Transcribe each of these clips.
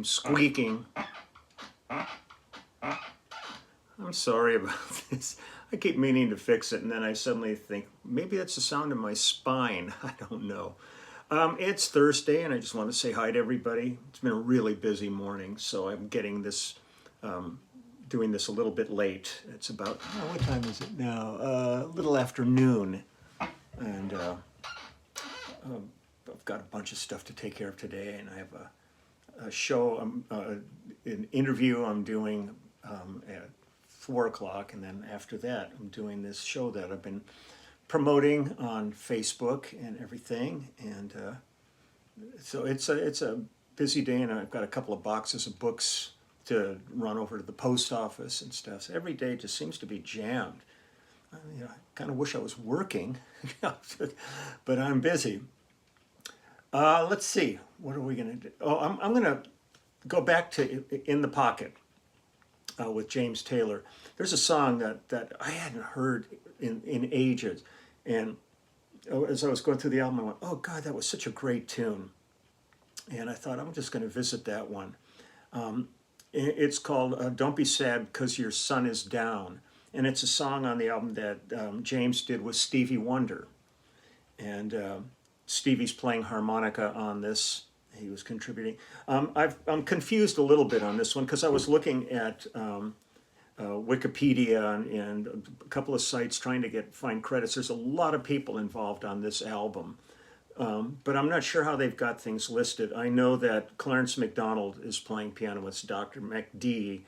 squeaking. I'm sorry about this. I keep meaning to fix it, and then I suddenly think, maybe that's the sound of my spine. I don't know. It's Thursday, and I just want to say hi to everybody. It's been a really busy morning, so I'm getting this, doing this a little bit late. It's about, what time is it now? A little after noon. And I've got a bunch of stuff to take care of today, and I have a show, an interview I'm doing at 4 o'clock, and then after that I'm doing this show that I've been promoting on Facebook and everything, and so it's a busy day, and I've got a couple of boxes of books to run over to the post office and stuff. So every day just seems to be jammed. I kind of wish I was working, but I'm busy. Let's see, what are we going to do? Oh, I'm going to go back to In the Pocket with James Taylor. There's a song that I hadn't heard in ages, and as I was going through the album, I went, oh God, that was such a great tune. And I thought, I'm just going to visit that one. It's called Don't Be Sad Because Your Sun Is Down. And it's a song on the album that James did with Stevie Wonder. And Stevie's playing harmonica on this. He was contributing. I'm confused a little bit on this one because I was looking at Wikipedia and a couple of sites trying to find credits. There's a lot of people involved on this album. But I'm not sure how they've got things listed. I know that Clarence McDonald is playing piano with Dr. McD,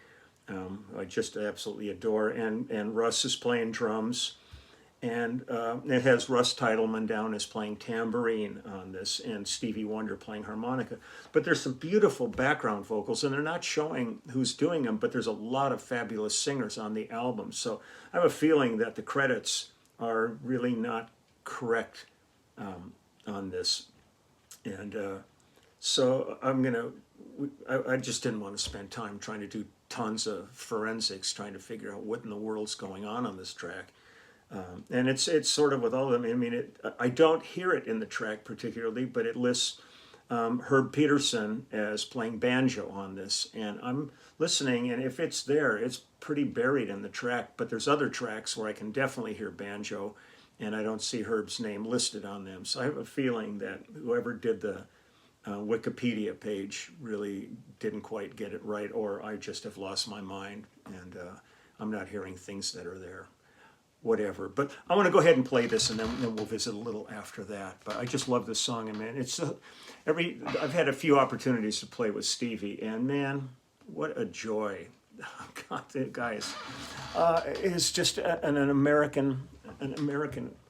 I just absolutely adore, and Russ is playing drums, and it has Russ Titleman down as playing tambourine on this, and Stevie Wonder playing harmonica. But there's some beautiful background vocals, and they're not showing who's doing them, but there's a lot of fabulous singers on the album. So I have a feeling that the credits are really not correct on this, and so I just didn't want to spend time trying to do tons of forensics trying to figure out what in the world's going on this track. And it's sort of with all of them. I mean, I don't hear it in the track particularly, but it lists Herb Peterson as playing banjo on this, and I'm listening, and if it's there, it's pretty buried in the track, but there's other tracks where I can definitely hear banjo, and I don't see Herb's name listed on them. So I have a feeling that whoever did the Wikipedia page really didn't quite get it right, or I just have lost my mind, and I'm not hearing things that are there. Whatever. But I want to go ahead and play this, and then we'll visit a little after that. But I just love this song, and man, it's I've had a few opportunities to play with Stevie, and man, what a joy! God, the guy is just an American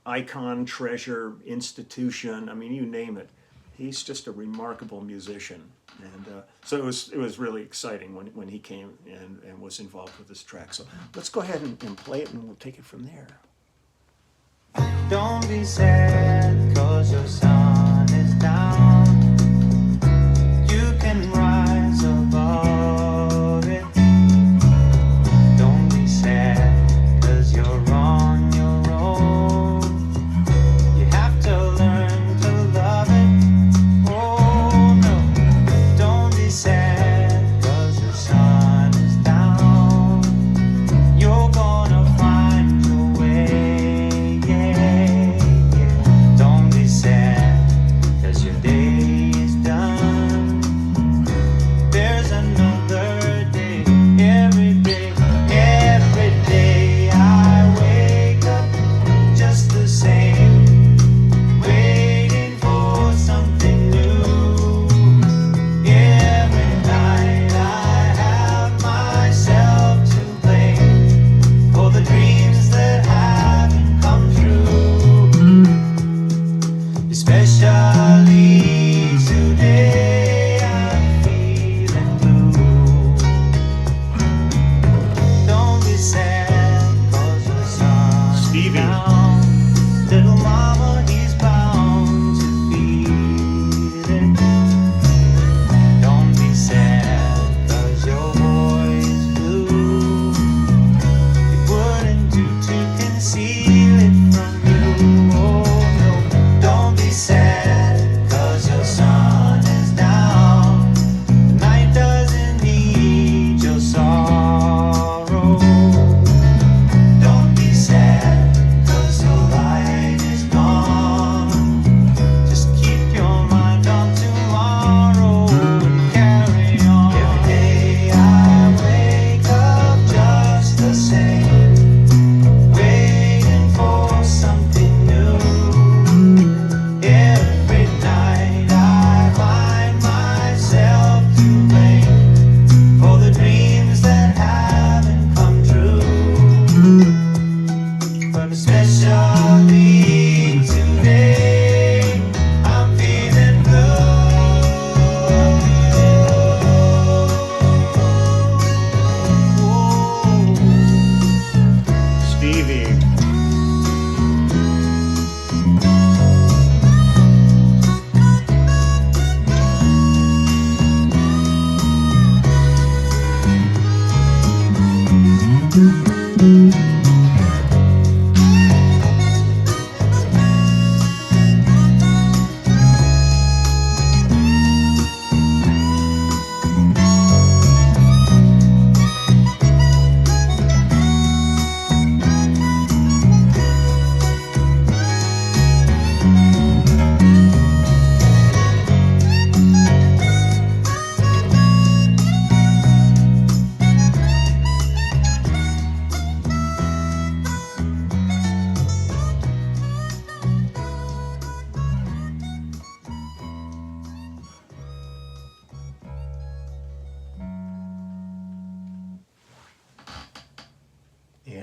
icon, treasure, institution. I mean, you name it. He's just a remarkable musician, and so it was really exciting when he came and was involved with this track. So let's go ahead and play it, and we'll take it from there. Don't be sad 'cause your sun is down. You can rise above it. Don't be sad 'cause you're on your own. You have to learn to love it. Oh no, don't be sad 'cause your sun is down. You're gonna find your way, yeah, yeah. Don't be sad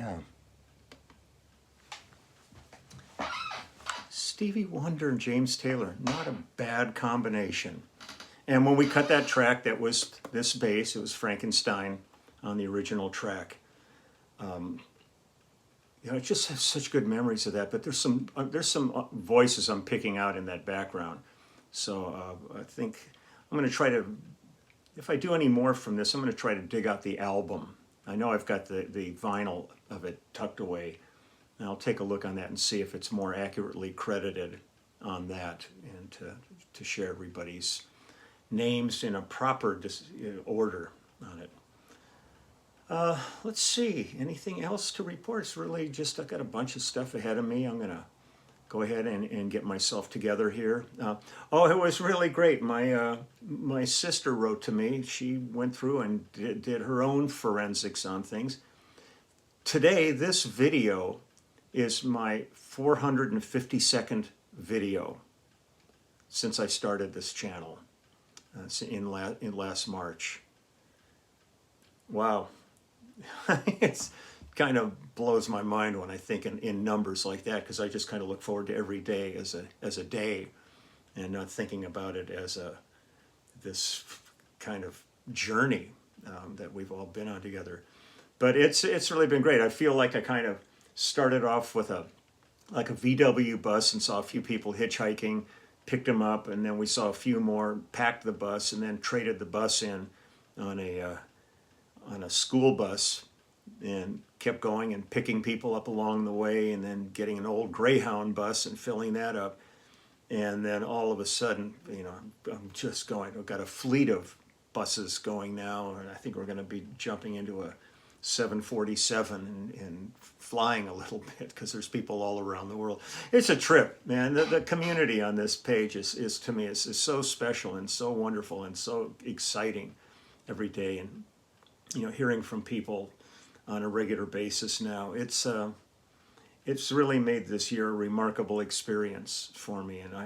Yeah. Stevie Wonder and James Taylor, not a bad combination. And when we cut that track, that was this bass. It was Frankenstein on the original track. You know, I just have such good memories of that. But there's some voices I'm picking out in that background. So I think I'm going to try to, if I do any more from this, I'm going to try to dig out the album. I know I've got the vinyl of it tucked away. And I'll take a look on that and see if it's more accurately credited on that, and to share everybody's names in a proper order on it. Let's see, anything else to report? It's really just, I've got a bunch of stuff ahead of me. I'm going to go ahead and get myself together here. Oh, it was really great. My sister wrote to me. She went through and did her own forensics on things. Today, this video is my 452nd video since I started this channel in last March. Wow. It's kind of blows my mind when I think in numbers like that, because I just kind of look forward to every day as a day, and not thinking about it as this kind of journey that we've all been on together. But it's really been great. I feel like I kind of started off with a VW bus and saw a few people hitchhiking, picked them up, and then we saw a few more, packed the bus, and then traded the bus in on a school bus, and kept going and picking people up along the way, and then getting an old Greyhound bus and filling that up. And then all of a sudden, you know, I'm just going, I've got a fleet of buses going now, and I think we're going to be jumping into a 747 and flying a little bit, because there's people all around the world. It's a trip, man. The community on this page is to me is so special and so wonderful and so exciting every day. And you know, hearing from people on a regular basis now, it's really made this year a remarkable experience for me, and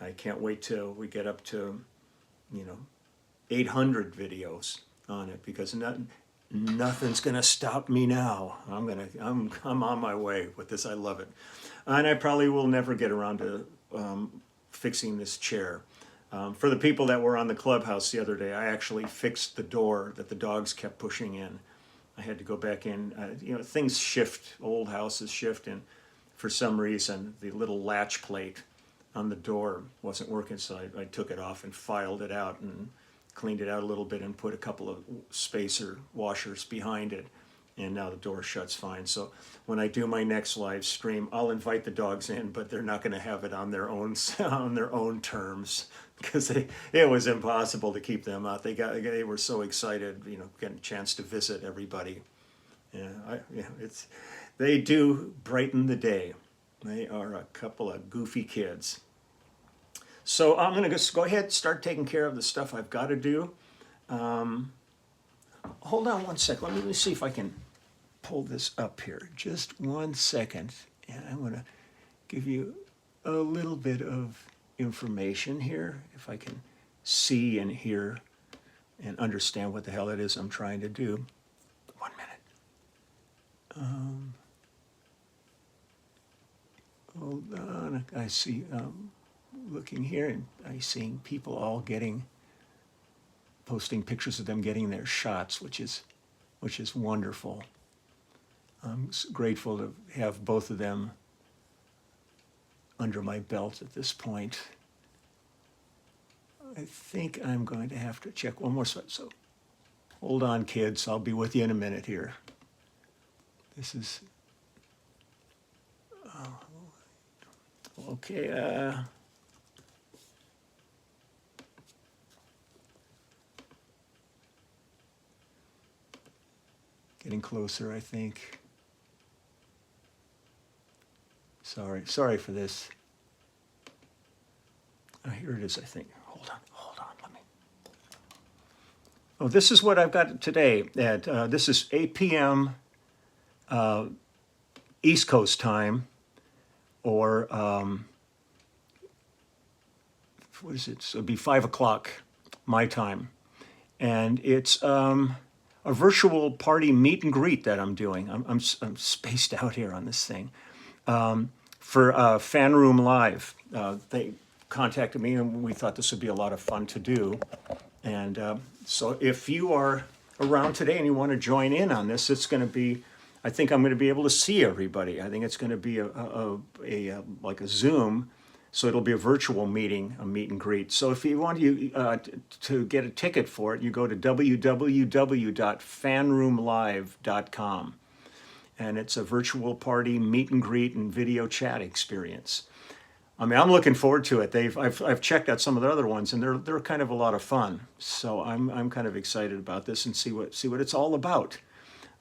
I can't wait till we get up to, you know, 800 videos on it, because nothing's gonna stop me now. I'm on my way with this. I love it, and I probably will never get around to fixing this chair. For the people that were on the clubhouse the other day, I actually fixed the door that the dogs kept pushing in. I had to go back in. You know, things shift, old houses shift, and for some reason the little latch plate on the door wasn't working, so I took it off and filed it out and cleaned it out a little bit and put a couple of spacer washers behind it, and now the door shuts fine. So when I do my next live stream, I'll invite the dogs in, but they're not going to have it on their own terms, because it was impossible to keep them out. They were so excited, you know, getting a chance to visit everybody. They do brighten the day. They are a couple of goofy kids. So I'm going to just go ahead and start taking care of the stuff I've got to do. Hold on one second. Let me see if I can pull this up here. Just 1 second. And I'm going to give you a little bit of information here, if I can see and hear and understand what the hell it is I'm trying to do. 1 minute. Hold on. I see... looking here, and I'm seeing people all posting pictures of them getting their shots, which is wonderful. I'm grateful to have both of them under my belt at this point. I think I'm going to have to check one more spot. So hold on, kids. I'll be with you in a minute here. This is okay. Getting closer, I think. Sorry for this. Oh, here it is, I think. Hold on, let me. Oh, this is what I've got today. This is 8 p.m. East Coast time, or what is it? So it'd be 5 o'clock my time, and it's a virtual party meet and greet that I'm doing. I'm spaced out here on this thing. For Fan Room Live. They contacted me and we thought this would be a lot of fun to do. And so if you are around today and you want to join in on this, it's going to be, I think I'm going to be able to see everybody. I think it's going to be like a Zoom. So it'll be a virtual meeting, a meet and greet. So if you want to get a ticket for it, you go to www.fanroomlive.com. And it's a virtual party meet and greet and video chat experience. I mean, I'm looking forward to it. I've checked out some of the other ones, and they're kind of a lot of fun. So I'm kind of excited about this and see what it's all about.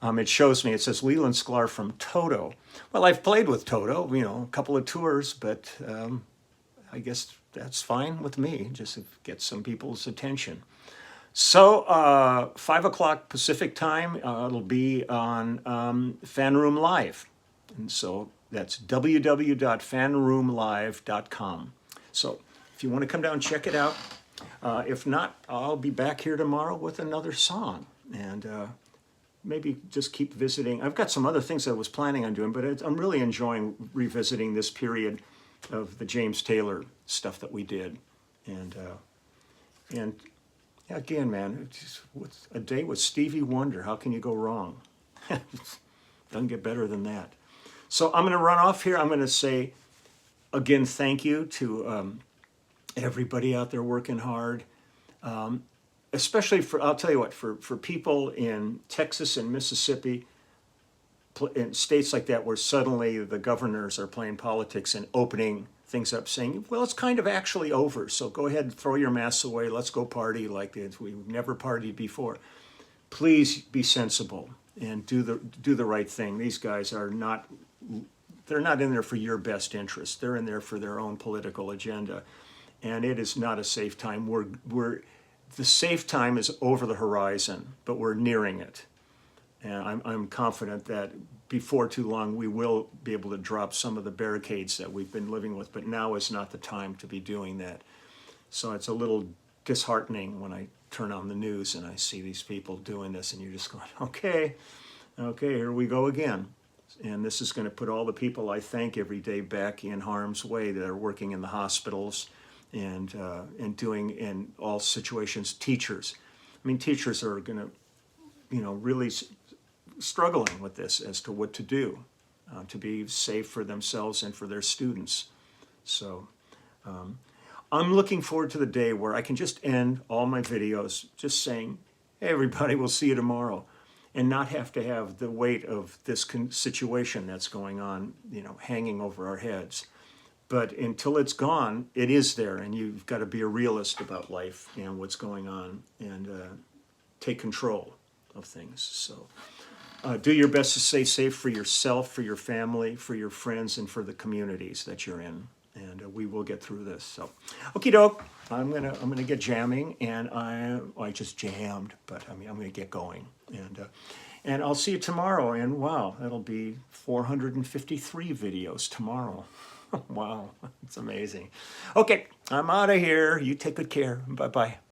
It shows me. It says Leland Sklar from Toto. Well, I've played with Toto, a couple of tours, but I guess that's fine with me. Just to get some people's attention. So 5 o'clock Pacific time, it'll be on Fan Room Live. And so that's www.fanroomlive.com. So if you want to come down and check it out, if not, I'll be back here tomorrow with another song. And maybe just keep visiting. I've got some other things I was planning on doing, but I'm really enjoying revisiting this period of the James Taylor stuff that we did. And again, man, what's a day with Stevie Wonder. How can you go wrong? Doesn't get better than that. So I'm going to run off here. I'm going to say, again, thank you to everybody out there working hard. Especially I'll tell you what, for people in Texas and Mississippi, in states like that where suddenly the governors are playing politics and opening things up, saying, well, it's kind of actually over, so go ahead and throw your masks away, let's go party like this. We've never partied before. Please be sensible and do the right thing. These guys are not, they're not in there for your best interest. They're in there for their own political agenda. And it is not a safe time. The safe time is over the horizon, but we're nearing it. And I'm confident that before too long we will be able to drop some of the barricades that we've been living with, but now is not the time to be doing that. So it's a little disheartening when I turn on the news and I see these people doing this, and you're just going, okay, here we go again. And this is going to put all the people I thank every day back in harm's way that are working in the hospitals and doing in all situations. Teachers, I mean, teachers are going to, really struggling with this as to what to do to be safe for themselves and for their students. So I'm looking forward to the day where I can just end all my videos just saying, hey, everybody, we'll see you tomorrow, and not have to have the weight of this situation that's going on, hanging over our heads. But until it's gone, it is there, and you've got to be a realist about life and what's going on, and take control of things. So do your best to stay safe for yourself, for your family, for your friends, and for the communities that you're in. And we will get through this. So, okie doke. I'm gonna get jamming, and I just jammed, but I'm gonna get going. And I'll see you tomorrow. And wow, that'll be 453 videos tomorrow. Wow, it's amazing. Okay, I'm out of here. You take good care. Bye bye.